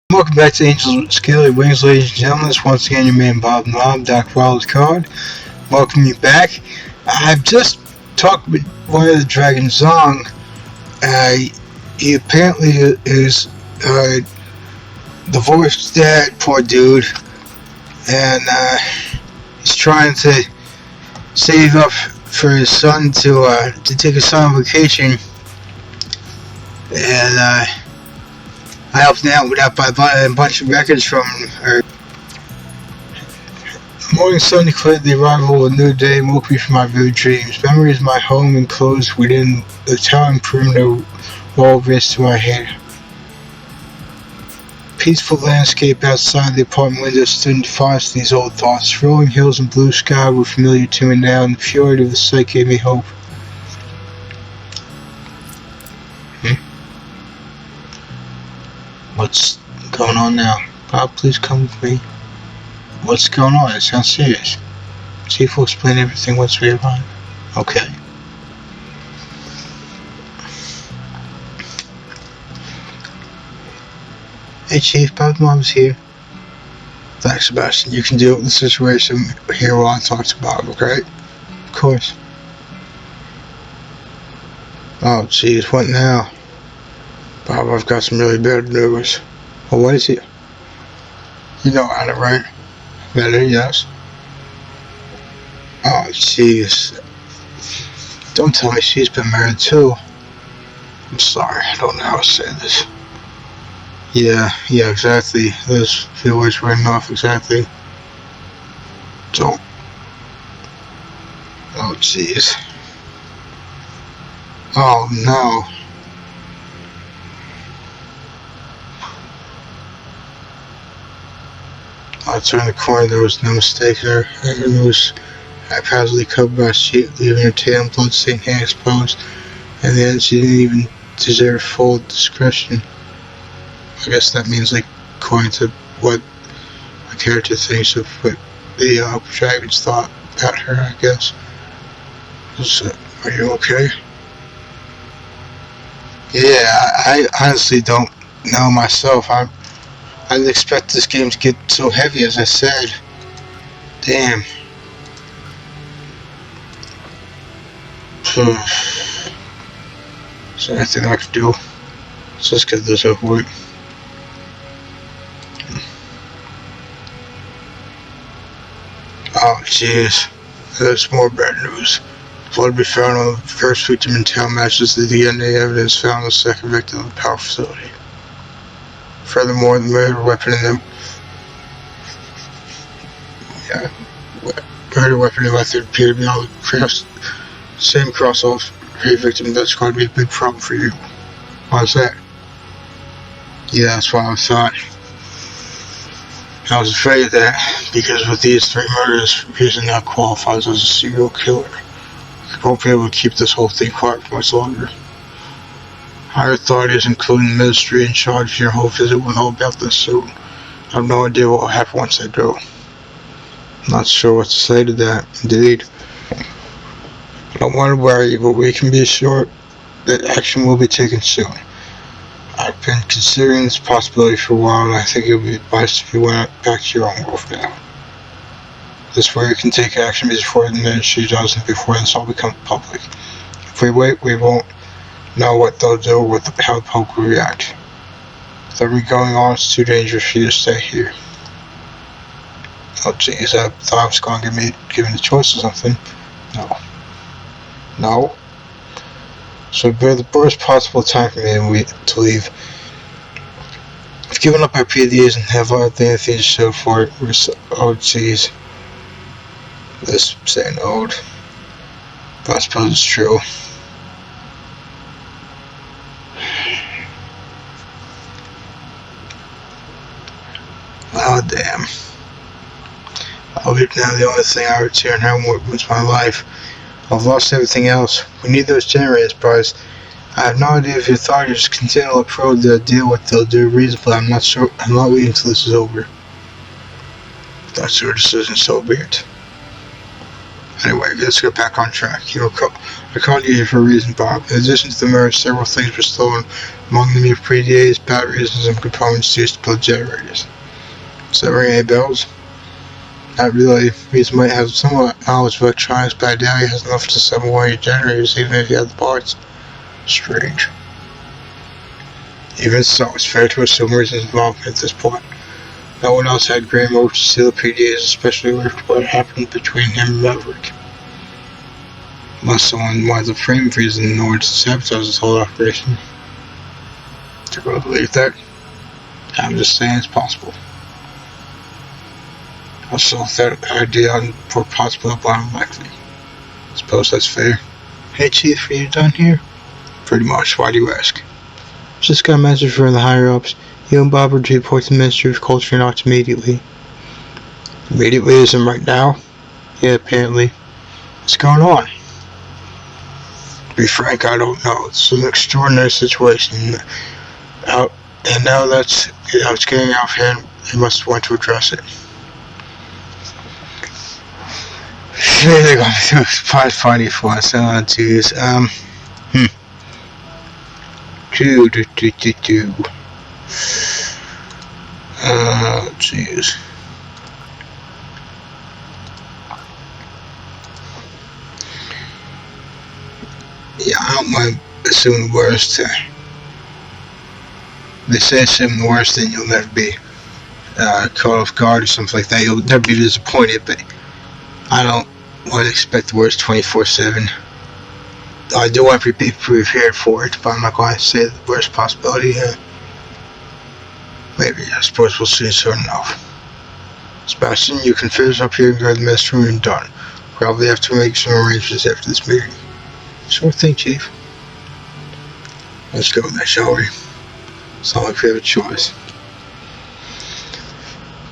Welcome back to Angels with Scaly Wings, ladies and gentlemen. It's once again your man Bob the Mom, Doc Wild Card. Welcome you back. I've just talked with one of the Dragon Zong. He apparently is divorced dad, poor dude, and he's trying to save up for his son to take his son on vacation. And I helped him out with that by buying a bunch of records from her. The morning sun declared the arrival of a new day and woke me from my vivid dreams. Memories of my home enclosed within the towering perimeter wall raced to my head. Peaceful landscape outside the apartment window stood in defiance of these old thoughts. Rolling hills and blue sky were familiar to me now, and the purity of the sight gave me hope. What's going on now? Bob, please come with me. What's going on? It sounds serious. Chief will explain everything once we arrive. Okay. Hey Chief, Bob's mom's here. Thanks, Sebastian. You can deal with the situation here while I talk to Bob, okay? Of course. Oh, jeez, what now? Bob, I've got some really bad news. Well, what is it? You know Anna, right? Better, yes. Oh, jeez. Don't tell me she's been married too. I'm sorry, I don't know how to say this. Yeah, exactly. Those few words were enough, exactly. Don't. Oh, jeez. Oh, no. I turned the corner, there was no mistaking her. Her was haphazardly covered by a sheet, leaving her tail and blood-stained hair exposed. In the end, she didn't even deserve full discretion. I guess that means, like, according to what my character thinks of what the dragons thought about her, I guess. So, are you okay? Yeah, I honestly don't know myself. I didn't expect this game to get so heavy, as I said. Damn. Is there anything I can do? Let's just get this over with. Oh, jeez. There's more bad news. Blood be found on the first victim in town matches the DNA evidence found on the second victim of the power facility. Furthermore, the murder weapon and the method appear to be all the same cross all three victims. That's going to be a big problem for you. Why's that? Yeah, that's what I thought. I was afraid of that, because with these three murders, he's now qualifies as a serial killer. He won't be able to keep this whole thing quiet for much longer. Higher authorities, including the ministry in charge of your whole visit, will know about this soon. I have no idea what will happen once I go. I'm not sure what to say to that, indeed. I don't want to worry you, but we can be sure that action will be taken soon. I've been considering this possibility for a while, and I think it would be best if you went back to your own wolf now. This way we can take action before the ministry does and before this all becomes public. If we wait, we won't know what they'll do or how the Pope will react. With everything going on, it's too dangerous for you to stay here. Oh jeez, I thought I was going to be given the choice or something. No. So bear the worst possible time for me to leave. I've given up my PDAs and have anything to show for it. Oh jeez. This saying old. But I suppose it's true. Oh damn. I'll leave now. The only thing I return home was my life. I've lost everything else. We need those generators, boys. I have no idea if your authorities continue to approach the deal what they'll do reasonably. I'm not sure. I'm not waiting until this is over. If that's your decision, so be it. Anyway, let's get back on track. I called you here for a reason, Bob. In addition to the murder, several things were stolen. Among them, your PDAs, batteries, and some components used to build generators. Does that ring any bells? Not really. Reese might have somewhat knowledge of electronics, but I doubt he has enough to summon one of your generators, even if he had the parts. Strange. Even so, it's fair to assume Reese's involvement at this point. No one else had gray motive to steal the PDAs, especially with what happened between him and Maverick. Unless someone wanted to frame Reason in order to sabotage this whole operation. Do you really believe that? I'm just saying it's possible. Also, that idea for possible but unlikely. Suppose that's fair. Hey Chief, are you done here? Pretty much. Why do you ask? Just got a message from the higher-ups. You and Bob are to report to the Ministry of Culture and Arts immediately. Immediately isn't right now? Yeah, apparently. What's going on? To be frank, I don't know. It's an extraordinary situation. And now that's it's getting out of hand, they must want to address it. They're going to find funny for us. Oh, jeez. Oh, jeez. Yeah, I don't mind assuming the worst. They say assume the worst, then you'll never be caught off guard or something like that. You'll never be disappointed, but I don't want to expect the worst 24/7. I do want to be prepared for it, but I'm not going to say the worst possibility. Maybe, I suppose we'll see soon enough. Sebastian, you can finish up here and go to the mess room and done. Probably have to make some arrangements after this meeting. Sure thing, Chief. Let's go then, shall we? It's not like we have a choice.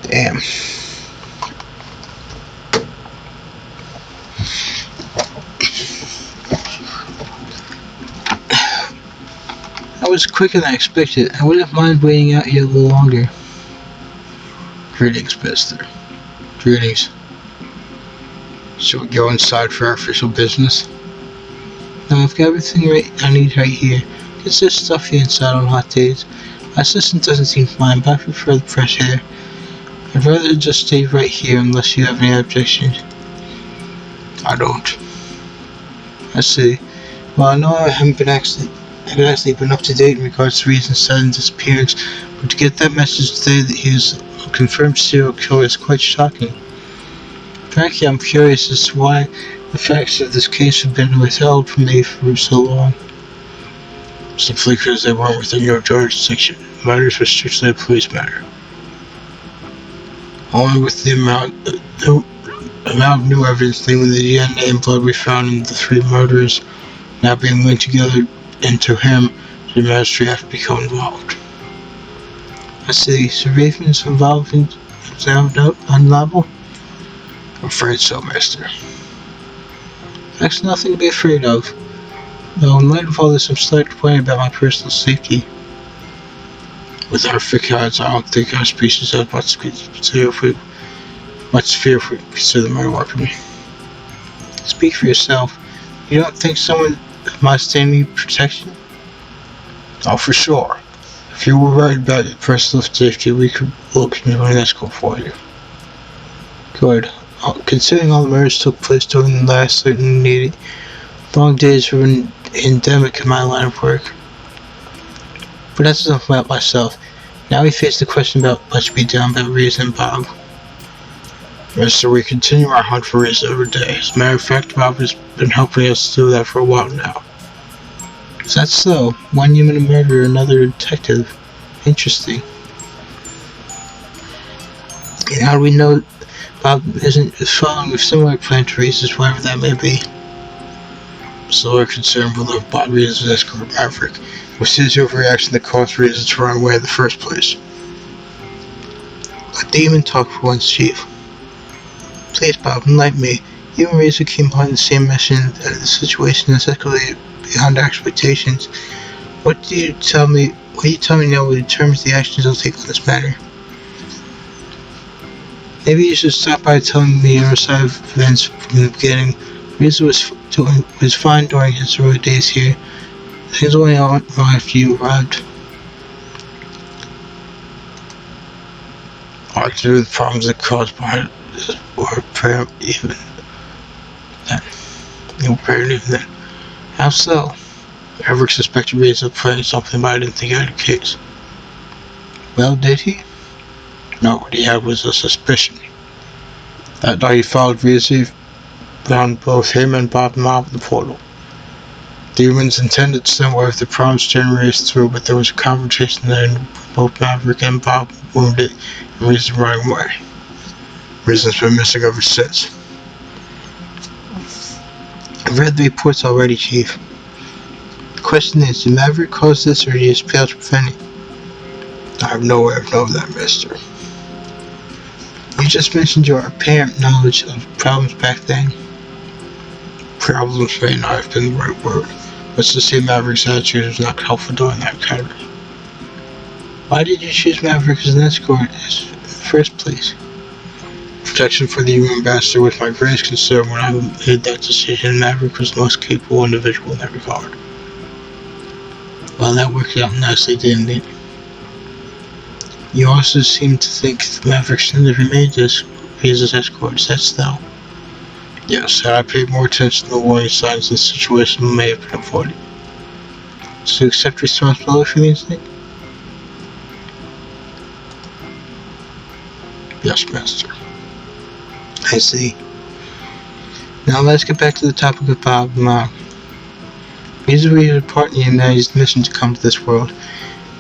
Damn. That was quicker than I expected. I wouldn't mind waiting out here a little longer. Greetings, mister. Greetings. Shall we go inside for our official business? No, I've got everything I need right here. It's just stuffy inside on hot days. My assistant doesn't seem to mind, but I prefer the fresh air. I'd rather just stay right here unless you have any objections. I don't. I see. Well, I know I haven't actually been up to date in regards to Reason's sudden disappearance, but to get that message today that he is a confirmed serial killer is quite shocking. Frankly, I'm curious as to why the facts of this case have been withheld from me for so long. Simply because they weren't within your jurisdiction. Matters were strictly a police matter. Only with the amount of new evidence linking the DNA and blood we found in the three murders now being linked together into him, the ministry have become involved. I see. Surveillance involvement is now unlawful? I'm afraid so, mister. That's nothing to be afraid of. Though in light of all this, I'm slightly worried about my personal safety. With our thick odds, I don't think our species has much fear if we consider my weapon. Speak for yourself. You don't think someone of my standing need protection? Oh, for sure. If you were worried about your personal safety, we could look into an escort for you. Good. Considering all the murders took place during the last certain long days were endemic in my line of work. But that's enough about myself. Now we face the question about what should be done about Reason and Bob. Mister, we continue our hunt for Reason every day. As a matter of fact, Bob has been helping us do that for a while now. Is that so? One human murderer, another detective. Interesting. And how do we know Bob is following a similar plan to Reason's, whatever that may be? So we're concerned with the Bob Reason's escort Maverick. Was his overreaction that caused Reason to run away in the first place? Let Demon talk for once, Chief. Please, Bob, enlighten me. You and Reason came on the same mission, and the situation has escalated beyond expectations. What you tell me now will determine the actions I'll take on this matter. Maybe you should start by telling me your side of events from the beginning. Riza was fine during his early days here. Things only went wrong after you arrived. Arthur, the problems that caused by it were apparent even then. How so? Eric suspected Riza of playing something, but I didn't think I had a case. Well, did he? No, what he had was a suspicion. That night he followed Riza, found both him and Bob Mob in the portal. The humans intended to send word if the problems generated through, but there was a confrontation there, and both Maverick and Bob wounded and Reason running away. Reason's been missing ever since. I've read the reports already, Chief. The question is, did Maverick cause this, or did he just fail to prevent it? I have no way of knowing that, mister. You just mentioned your apparent knowledge of problems back then. Problems may not have been the right word. Let's just say Maverick's attitude was not helpful during that encounter. Why did you choose Maverick as an escort in the first place? Protection for the human ambassador was my greatest concern when I made that decision. Maverick was the most capable individual in that regard. Well, that worked out nicely, didn't it? You also seem to think Maverick shouldn't have remained as Riza's escort. Is that so? Yes, had I paid more attention to the warning signs, this situation may have been avoided. So you accept responsibility for the incident? Yes, Master. I see. Now let's get back to the topic of Bob and Mark. Riza was part in humanity's mission to come to this world.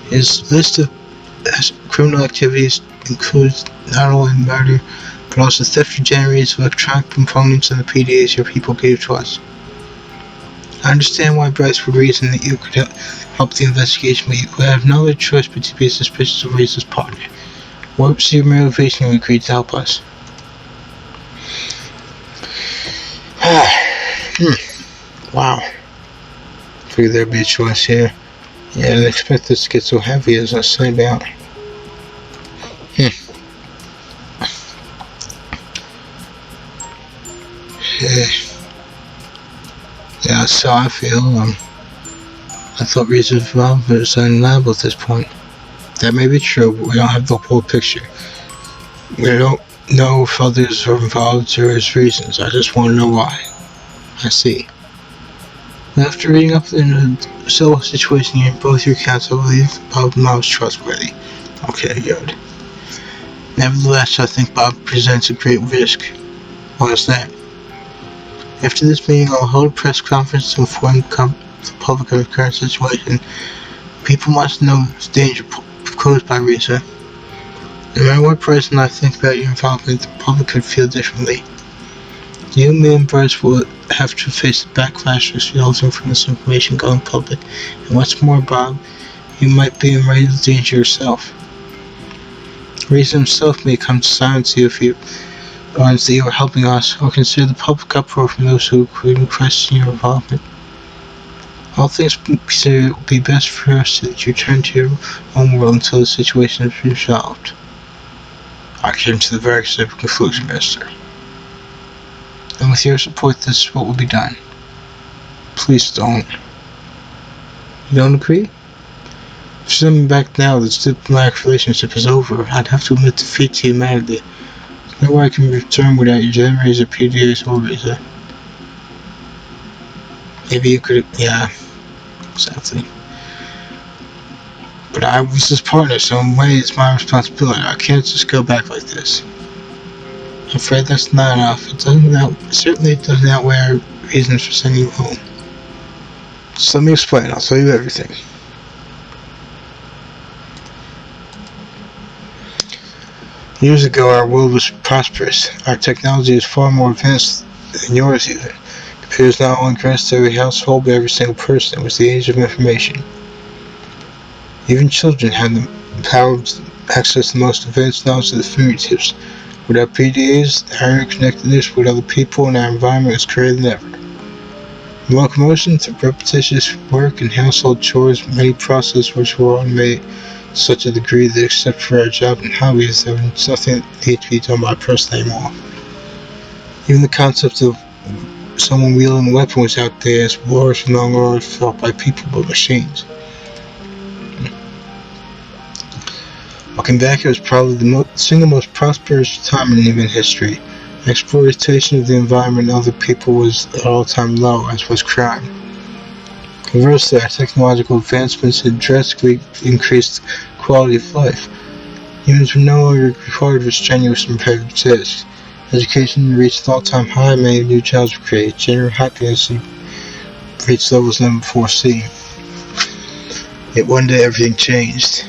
His list of criminal activities includes not only murder, but also theft of generators, electronic components, and the PDAs your people gave to us. I understand why Bryce would reason that you could help the investigation, but you would have no other choice but to be suspicious of Riza's partner. What was your motivation when you agreed to help us? Wow. Figured there'd be a choice here. Yeah, I didn't expect this to get so heavy as I say about. Yeah, that's how I feel. I thought Riza's involvement was undeniable at this point. That may be true, but we don't have the whole picture. We don't know if others are involved or his reasons. I just want to know why. I see. After reading up in the civil situation in both your accounts, I believe Bob Mob is trustworthy. Okay, good. Nevertheless, I think Bob presents a great risk. Why is that? After this meeting, I'll hold a press conference to inform the public of the current situation. People must know the danger posed by Riza. No matter what person I think about your involvement, the public could feel differently. You, me, and Bryce will have to face the backlash resulting from this information going public. And what's more, Bob, you might be in real danger yourself. Riza himself may come to silence you if he learns that you are helping us, or consider the public uproar from those who could question your involvement. All things considered, it would be best for us that you return to your own world until the situation is resolved. I came to the very simple conclusion, mister. And with your support, this is what will be done. Please don't. You don't agree? If sending back now, this diplomatic relationship is over. I'd have to admit defeat to humanity. There's no way I can return without your generators or PDAs or Riza. Maybe you could, yeah, exactly. But I was his partner, so in a way it's my responsibility. I can't just go back like this. I'm afraid that's not enough. It certainly doesn't outweigh our reasons for sending you home. Just let me explain. I'll tell you everything. Years ago, our world was prosperous. Our technology was far more advanced than yours even. Computers not only graced every household, but every single person. It was the age of information. Even children had the power to access the most advanced knowledge at their fingertips. Without PDAs, the higher connectedness with other people and our environment was greater than ever. From locomotion to repetitious work and household chores, many processes which were automated to such a degree that except for our job and hobbies, there was nothing that needed to be done by a person anymore. Even the concept of someone wielding a weapon was out there, as wars no longer fought by people but machines. Looking back, it was probably the single most prosperous time in human history. Exploitation of the environment and other people was at all-time low, as was crime. Conversely, our technological advancements had drastically increased the quality of life. Humans were no longer required for strenuous and repetitive tasks. Education reached an all-time high, many new jobs were created, general happiness reached levels never before seen. Yet one day everything changed.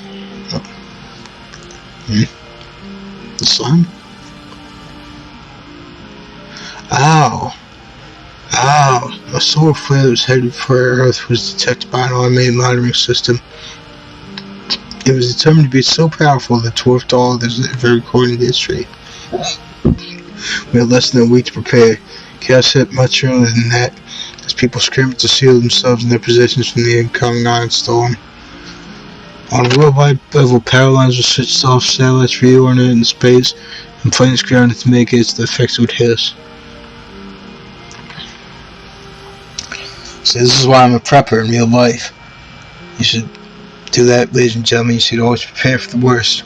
The sun? Ow! A solar flare that was headed for Earth was detected by an automated monitoring system. It was determined to be so powerful that it dwarfed all others that ever recorded in history. We had less than a week to prepare. Chaos hit much earlier than that, as people scrambled to shield themselves and their possessions from the incoming iron storm. On a worldwide level, power lines were switched off, satellites reoriented in space, and planes grounded to mitigate the effects would hit us. So this is why I'm a prepper in real life. You should do that, ladies and gentlemen. You should always prepare for the worst.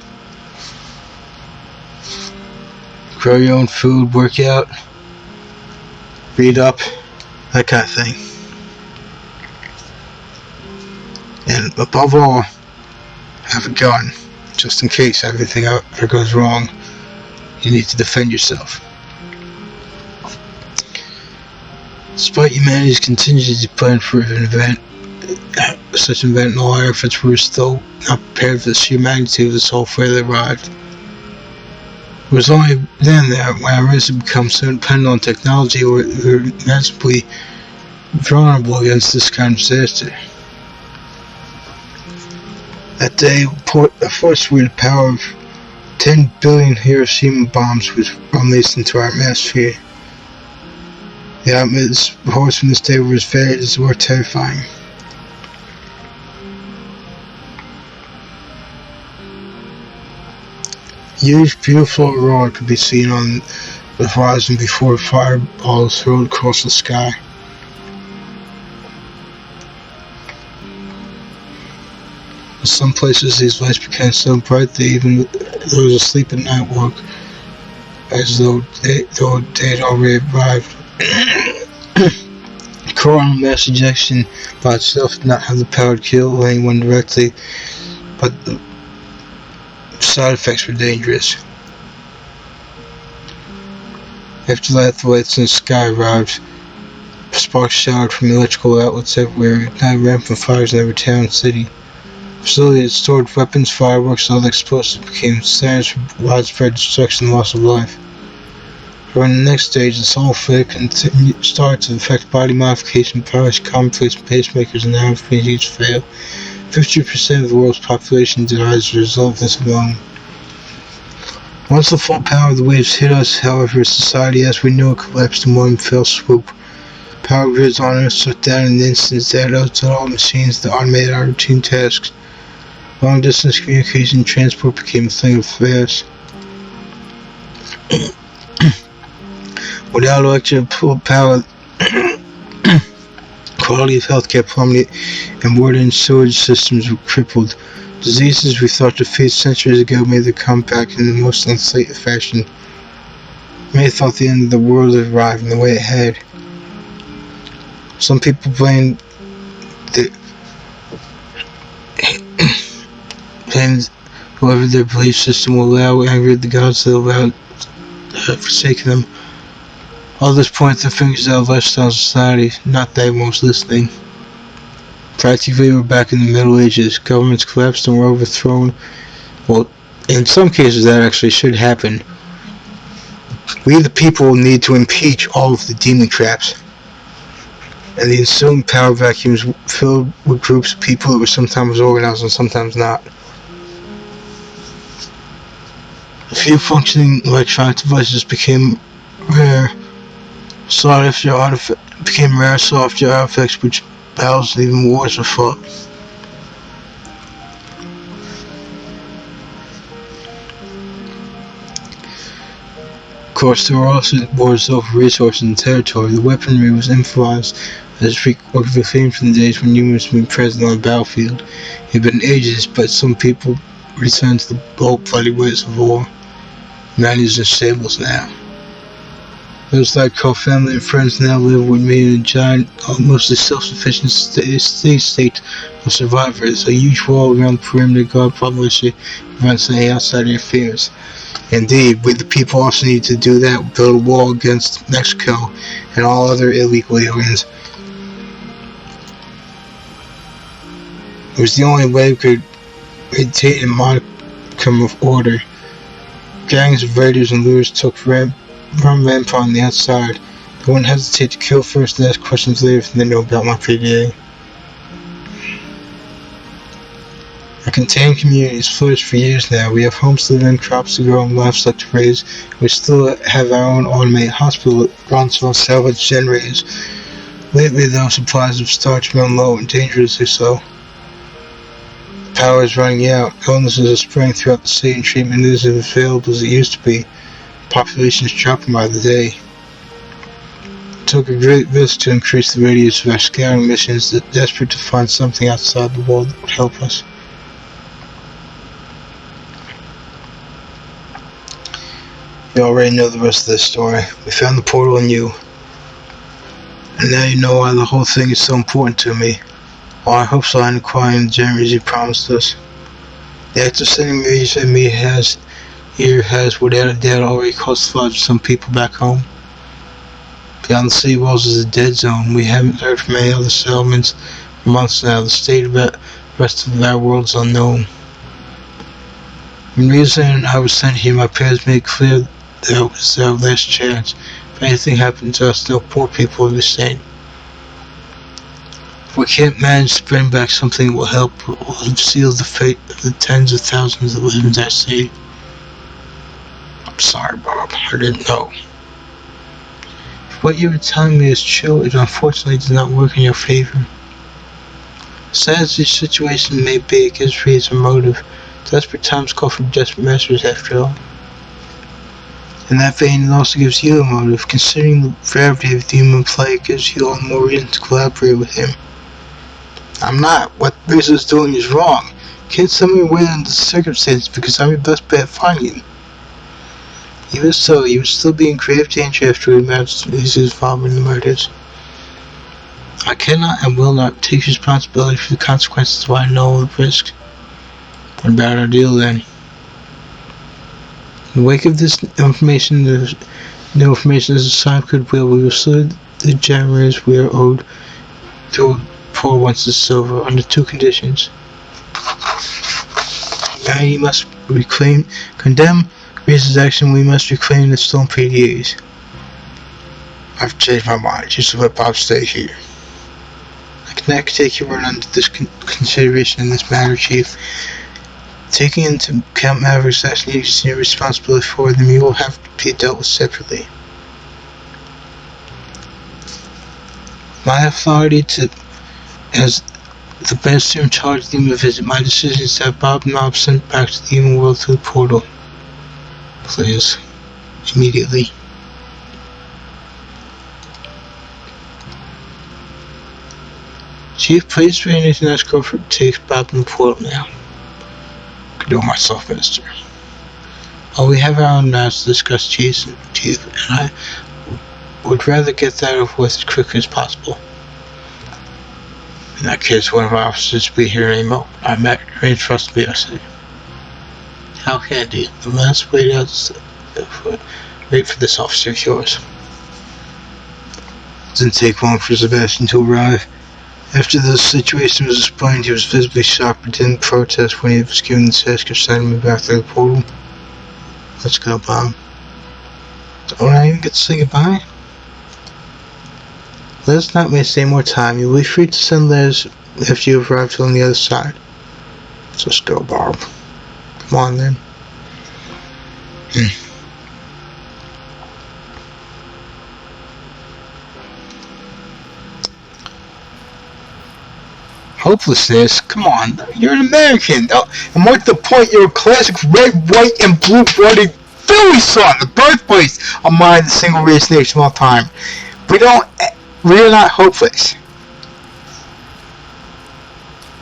Grow your own food, work out, read up, that kind of thing. And above all, have a gun, just in case everything ever goes wrong. You need to defend yourself. Despite humanity's contingency plan for such an event, and all our efforts were still not prepared for the sheer magnitude of this whole flare that arrived. It was only then that when our race had become so dependent on technology, we were inevitably vulnerable against this kind of disaster. That day, a force with the power of 10 billion Hiroshima bombs was unleashed into our atmosphere. The outcomes reports from this day were as varied as they were terrifying. A huge, beautiful aurora could be seen on the horizon before fireballs hurled across the sky. In some places, these lights became so bright that even those asleep at night woke, as though they had already arrived. Coronal mass ejection by itself did not have the power to kill anyone directly, but the side effects were dangerous. After that, the lights in the sky arrived. Sparks showered from electrical outlets everywhere, ignited rampant fires in every town and city. Facilities that stored weapons, fireworks, and other explosives became standards for widespread destruction and loss of life. During the next stage, the solar flare started to affect body modification, powers, commonplace pacemakers, and now continues to fail. 50% of the world's population died as a result of this alone. Once the full power of the waves hit us, however, society as we know it collapsed in one fell swoop. Power grids on Earth shut down in instance that outside all machines that automated our routine tasks. Long-distance communication and transport became a thing of the past. Without electrical power, quality of healthcare plummeted, and water and sewage systems were crippled. Diseases we thought defeated centuries ago made their comeback in the most unsightly fashion. Many thought the end of the world had arrived, and the way it had. Some people blamed whoever their belief system will allow anger at the gods that allowed forsaken them. Others point their fingers at our lifestyle and society, not that one was listening. Practically, we're back in the Middle Ages. Governments collapsed and were overthrown. Well, in some cases that actually should happen. We the people need to impeach all of the demon traps. And the ensuing power vacuums filled with groups of people that were sometimes organized and sometimes not. A few functioning electronic devices became rare. Sought after artifacts which battles and even wars were fought. Of course, there were also wars over resources and territory. The weaponry was improvised as reclaimed from the days when humans had been present on the battlefield. It had been ages, but some people returned to the old bloody ways of war. Man is in stables now. Those that I call family and friends now live with me in a giant, mostly self-sufficient state of survivors. A huge wall around the perimeter guard population prevents any outside interference. Indeed, we the people also need to do that, build a wall against Mexico and all other illegal aliens. It was the only way we could maintain a modicum of order. Gangs of raiders and looters took rampant on the outside. They wouldn't hesitate to kill first and ask questions later if they know about my PDA. Our contained communities flourished for years now. We have homes to live in, crops to grow, and livestock to raise. We still have our own automated hospital that runs on salvage generators. Lately, though, supplies of starch run low and dangerously so. Power is running out. Illnesses are spreading throughout the state, and treatment isn't as available as it used to be. Population is dropping by the day. It took a great risk to increase the radius of our scouting missions, desperate to find something outside the wall that would help us. You already know the rest of this story. We found the portal in you. And now you know why the whole thing is so important to me. Well, I hope so in acquiring the generators you promised us. The act of sending Maurice and me has without a doubt already cost the lives of some people back home. Beyond the city walls is a dead zone. We haven't heard from any other settlements for months now. The state of the rest of our world is unknown. When reason I was sent here, my parents made clear that it was our last chance. If anything happened to us, no poor people will be safe. If we can't manage to bring back something that will help, we'll seal the fate of the tens of thousands that live in that city. I'm sorry, Bob. I didn't know. If what you were telling me is true, it unfortunately does not work in your favor. Sad as this situation may be, it gives reason motive. Desperate times call for desperate measures, after all. In that vein, it also gives you a motive. Considering the gravity of the human plight, it gives you all the more reason to collaborate with him. I'm not. What Rizzo is doing is wrong. Can't send me away under the circumstances because I'm your best bet at finding him. Even so, you would still be in grave danger after he managed his involvement in the murders. I cannot and will not take responsibility for the consequences of what I know of the risks. What about our deal then? In the wake of this information, the new information is a sign of goodwill. We will salute the generators we are owed to pour once the silver under two conditions. Now you must condemn Reese's action. We must reclaim the stolen PDAs. I've changed my mind. Just let Bob stay here. I cannot take your word under this consideration in this matter, Chief. Taking into account Maverick's actions and your responsibility for them, you will have to be dealt with separately. My authority as the minister in charge of the human visit, my decision is to have Bob Knob sent back to the human world through the portal. Please. Immediately. Chief, please for anything that's Crawford takes Bob in the portal now. I can do it myself, Minister. Oh, we have our own matters to discuss, Chief, and I would rather get that over with as quickly as possible. In that case, one of our officers will be here any moment. I might arrange for us to be outside. How handy. The last wait for this officer of yours. It didn't take long for Sebastian to arrive. After the situation was explained, he was visibly shocked but didn't protest when he was given the task of sending me back through the portal. Let's go, Bob. Don't I even get to say goodbye? Let us not waste any more time. You will be free to send letters after you have arrived on the other side. So let's go, Bob. Come on, then. Hopelessness? Come on, you're an American. And what's the point? You're a classic red, white, and blue-blooded Philly song, the birthplace of mine, the single race nation of all time. We are not hopeless.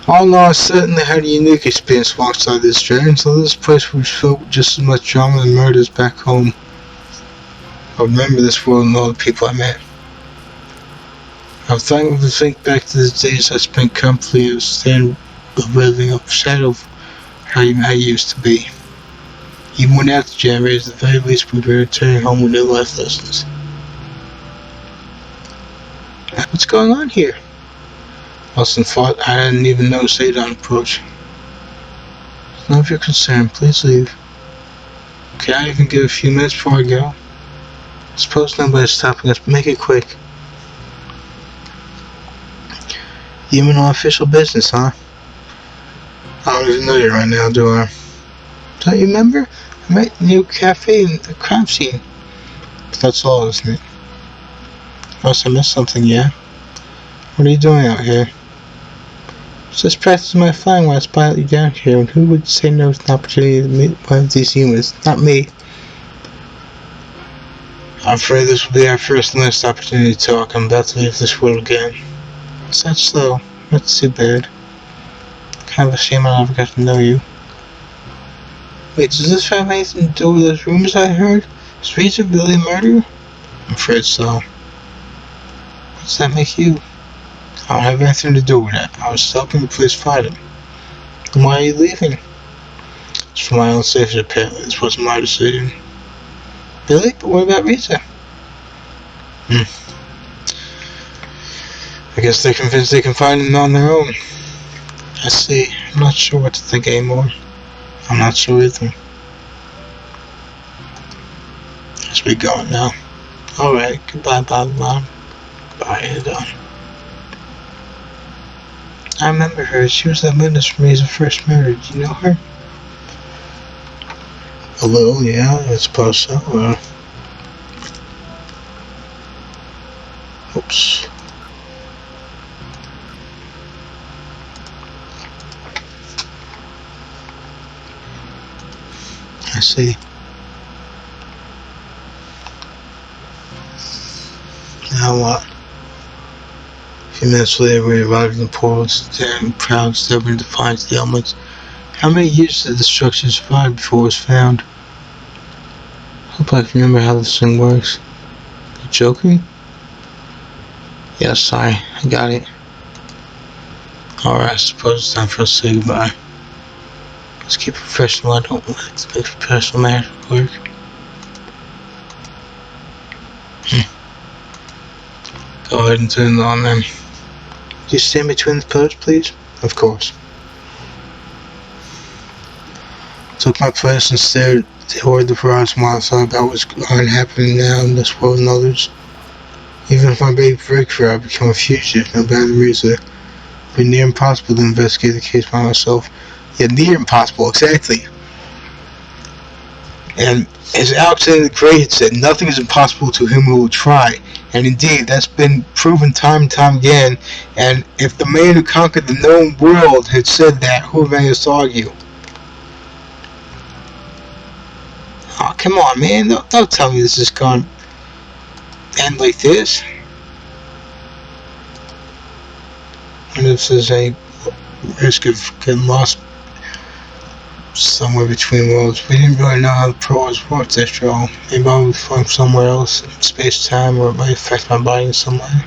All in all, I certainly had a unique experience alongside this journey, so this place was filled with just as much drama and murders back home. I remember this world and all the people I met. I'm thankful to think back to the days I spent comfortably and stand living up shadow of how I used to be. Even when after January, at the very least, we were returning home with new life lessons. What's going on here? Austin thought I hadn't even noticed Adon approach. It's none of your concern. Please leave. Can I even give a few minutes before I go? I suppose nobody's stopping us, but make it quick. Even on official business, huh? I don't even know you right now, do I? Don't you remember? I met the new cafe in the crime scene. But that's all, isn't it? Unless I missed something, yeah? What are you doing out here? Just practicing my flying while I spotted you down here, and who would say no to an opportunity to meet one of these humans? Not me. I'm afraid this will be our first and last opportunity to talk. I'm about to leave this world again. Is that so? That's too bad. Kind of a shame I never got to know you. Wait, does this have anything to do with those rumors I heard? Is Rita really a murderer? I'm afraid so. What does that make you? I don't have anything to do with that. I was helping the police find him. Then why are you leaving? It's for my own safety, apparently. This wasn't my decision. Really? But what about Rita? I guess they're convinced they can find him on their own. I see. I'm not sure what to think anymore. I'm not sure either. I should be going now. Alright, goodbye, Bob, Mom. Bye, and done. I remember her. She was that witness for me as a first murder. Do you know her? A little, yeah, I suppose so. Oops. I see. Now what? A few minutes later, we arrived in the portal, staring proud, stubborn defiance of the elements. How many years did the structure survive before it was found? I hope I can remember how this thing works. You joking? Yeah, sorry. I got it. Alright, I suppose it's time for us to say goodbye. Let's keep it professional. I don't like to make professional matter work. Go ahead and turn it on then. Could you stand between the pillars, please? Of course. Took my place and stared toward the horizon while I thought about what's going to happen now in this world and others. Even if my baby breakthrough, I become a fugitive, no bad reason. It would be near impossible to investigate the case by myself. Yeah, near impossible, exactly. And as Alexander the Great had said, nothing is impossible to him who will try. And indeed, that's been proven time and time again. And if the man who conquered the known world had said that, who am I to argue? Oh, come on, man. Don't tell me this is going to end like this. And if there's a risk of getting lost somewhere between worlds. We didn't really know how the pros worked after all. Maybe I would from somewhere else in space-time, or it might affect my body in some way.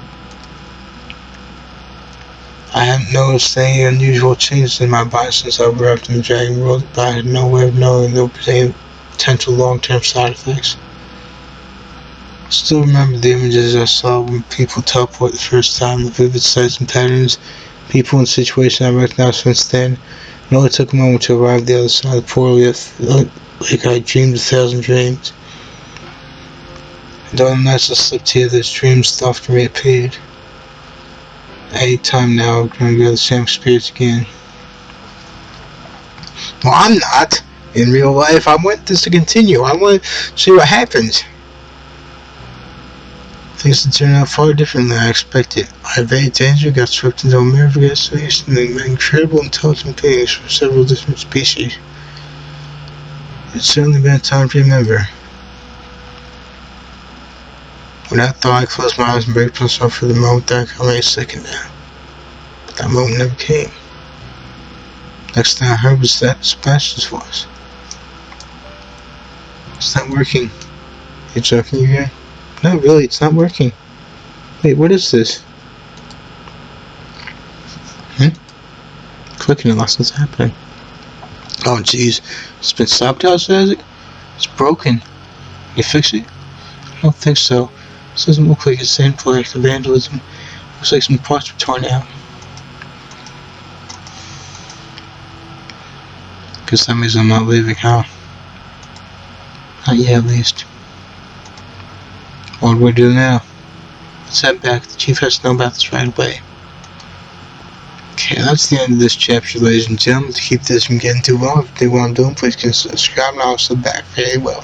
I hadn't noticed any unusual changes in my body since I arrived in the Dragon World, but I had no way of knowing there was any potential long-term side effects. I still remember the images I saw when people teleport the first time, the vivid sights and patterns, people and situations I recognized since then. It only took a moment to arrive at the other side of the portal, yet like I dreamed 1,000 dreams. And all the nights I slept here, those dreams often reappeared. Any time now, I'm going to go the same experience again. Well, I'm not. In real life, I want this to continue. I want to see what happens. Things had turned out far different than I expected. I evaded danger, got swept into a mirror of isolation, and met incredible intelligent beings from several different species. It's certainly been a time to remember. When I thought I closed my eyes and braced myself for the moment that I lay second down. But that moment never came. Next thing I heard was that Sebastian's voice. It's not working. You joking again? No, really, it's not working. Wait, what is this? Clicking unless it's happening. Oh, jeez. It's been sabotaged, has it? It's broken. You fix it? I don't think so. This doesn't look like it's in for active vandalism. Looks like some parts were torn out. Guess that means I'm not leaving, huh? Not yet, at least. What do we do now? Let's head back. The chief has to know about this right away. Okay, that's the end of this chapter, ladies and gentlemen. To keep this from getting too long, if you want to do it, please consider subscribing and I'll sub back very well.